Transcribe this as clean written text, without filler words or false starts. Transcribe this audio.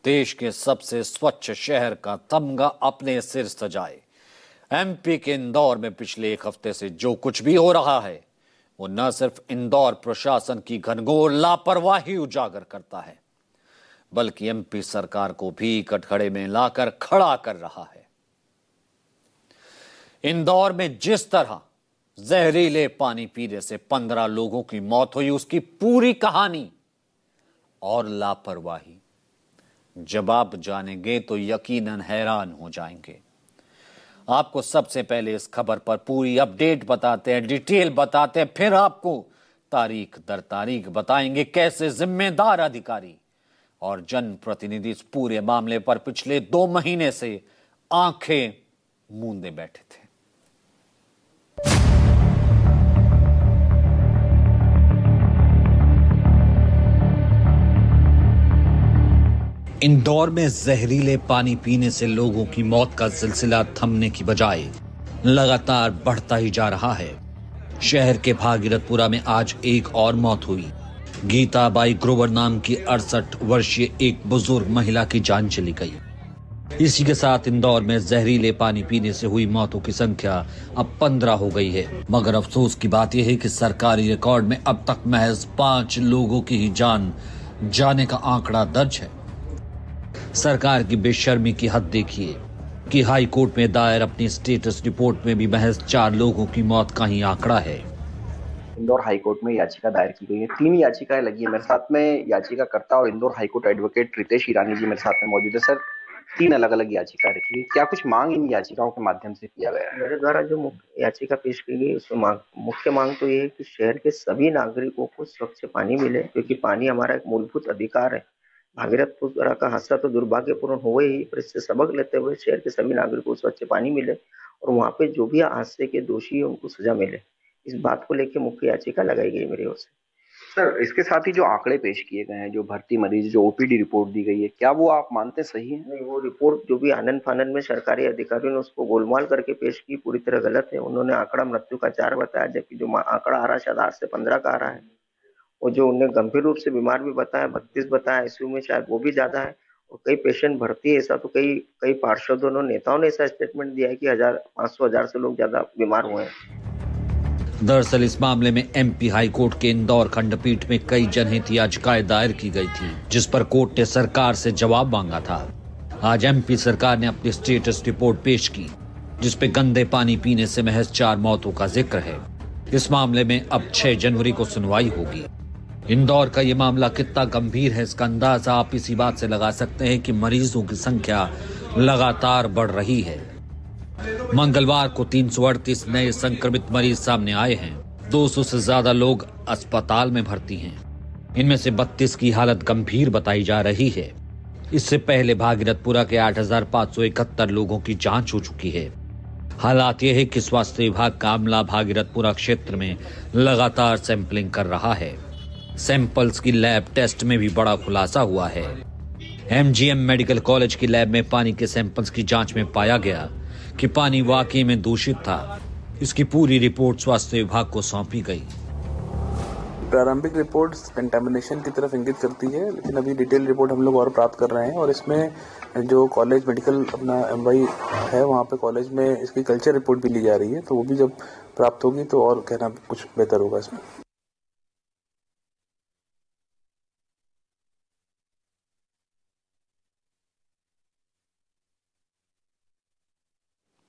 देश के सबसे स्वच्छ शहर का तमगा अपने सिर सजाए। एमपी के इंदौर में पिछले एक हफ्ते से जो कुछ भी हो रहा है वो न सिर्फ इंदौर प्रशासन की घनघोर लापरवाही उजागर करता है बल्कि एमपी सरकार को भी कटघरे में लाकर खड़ा कर रहा है। इंदौर में जिस तरह जहरीले पानी पीने से 15 लोगों की मौत हुई उसकी पूरी कहानी और लापरवाही जब आप जानेंगे तो यकीनन हैरान हो जाएंगे। आपको सबसे पहले इस खबर पर पूरी अपडेट बताते हैं, डिटेल बताते हैं, फिर आपको तारीख दर तारीख बताएंगे कैसे जिम्मेदार अधिकारी और जनप्रतिनिधि इस पूरे मामले पर पिछले 2 महीने से आंखें मूंदे बैठे थे। इंदौर में जहरीले पानी पीने से लोगों की मौत का सिलसिला थमने की बजाय लगातार बढ़ता ही जा रहा है। शहर के भागीरथपुरा में आज एक और मौत हुई। गीताबाई ग्रोवर नाम की 68 वर्षीय एक बुजुर्ग महिला की जान चली गई। इसी के साथ इंदौर में जहरीले पानी पीने से हुई मौतों की संख्या अब 15 हो गई है। मगर अफसोस की बात यह है कि सरकारी रिकॉर्ड में अब तक महज 5 लोगों की ही जान जाने का आंकड़ा दर्ज है। सरकार की बेशर्मी की हद देखिए कि हाई कोर्ट में दायर अपनी स्टेटस रिपोर्ट में भी महज 4 लोगों की मौत का ही आंकड़ा है। इंदौर हाई कोर्ट में याचिका दायर की गई है। 3 याचिकाएं लगी है। मेरे साथ में याचिकाकर्ता और Indore high court advocate Ritesh Irani ji मेरे साथ में मौजूद है। सर, 3 अलग अलग याचिका रखी है, क्या कुछ मांग इन याचिकाओं के माध्यम से किया गया है? मेरे द्वारा जो याचिका पेश की गई उसमें मुख्य मांग तो ये है कि शहर के सभी नागरिकों को स्वच्छ पानी मिले, क्योंकि पानी हमारा एक मूलभूत अधिकार है। भागीरथपुरा का हादसा तो दुर्भाग्यपूर्ण हुआ ही, पर इससे सबक लेते हुए शहर के सभी नागरिकों को स्वच्छ पानी मिले और वहाँ पे जो भी हादसे के दोषी है उनको सजा मिले, इस बात को लेकर मुख्य याचिका लगाई गई मेरी ओर से। सर, इसके साथ ही जो आंकड़े पेश किए गए हैं, जो भर्ती मरीज, जो ओपीडी रिपोर्ट दी गई है, क्या वो आप मानते सही है? नहीं, वो रिपोर्ट जो भी आनन फानन में सरकारी अधिकारियों ने उसको गोलमाल करके पेश की, पूरी तरह गलत है। उन्होंने आंकड़ा मृत्यु का 4 बताया, जबकि जो आंकड़ा आ रहा है शायद 8 से 15 का आ रहा है। और जो उन्हें गंभीर रूप से बीमार भी बताया 32 बताया, आईसीयू में शायद वो भी ज्यादा है। और कई पेशेंट भर्ती है, ऐसा तो कई पार्षदों नेताओं ने ऐसा स्टेटमेंट दिया है कि 500,000 से लोग ज्यादा बीमार हुए हैं। दरअसल इस मामले में एमपी हाई कोर्ट के इंदौर खंडपीठ में कई जनहित याचिकाएं दायर की गई थी, जिस पर कोर्ट ने सरकार से जवाब मांगा था। आज एमपी सरकार ने अपनी स्टेटस रिपोर्ट पेश की, जिसपे गंदे पानी पीने से महज 4 मौतों का जिक्र है। इस मामले में अब 6 जनवरी को सुनवाई होगी। इंदौर का ये मामला कितना गंभीर है इसका अंदाजा आप इसी बात से लगा सकते हैं कि मरीजों की संख्या लगातार बढ़ रही है। मंगलवार को 338 नए संक्रमित मरीज सामने आए हैं। 200 से ज्यादा लोग अस्पताल में भर्ती हैं। इनमें से 32 की हालत गंभीर बताई जा रही है। इससे पहले भागीरथपुरा के 8,571 लोगों की जांच हो चुकी है। हालात यह है कि स्वास्थ्य विभाग का अमला भागीरथपुरा क्षेत्र में लगातार सैंपलिंग कर रहा है। सैंपल्स की लैब टेस्ट में भी बड़ा खुलासा हुआ है। एमजीएम मेडिकल कॉलेज की लैब में पानी के सैंपल्स की जांच में पाया गया कि पानी वाकई में दूषित था। इसकी पूरी रिपोर्ट स्वास्थ्य विभाग को सौंपी गई। प्रारंभिक रिपोर्ट कंटामिनेशन की तरफ इंगित करती है, लेकिन अभी डिटेल रिपोर्ट हम लोग और प्राप्त कर रहे हैं और इसमें जो कॉलेज मेडिकल अपना एमवाई है वहाँ पे कॉलेज में इसकी कल्चर रिपोर्ट भी ली जा रही है, तो वो भी जब प्राप्त होगी तो और कहना कुछ बेहतर होगा इसमें।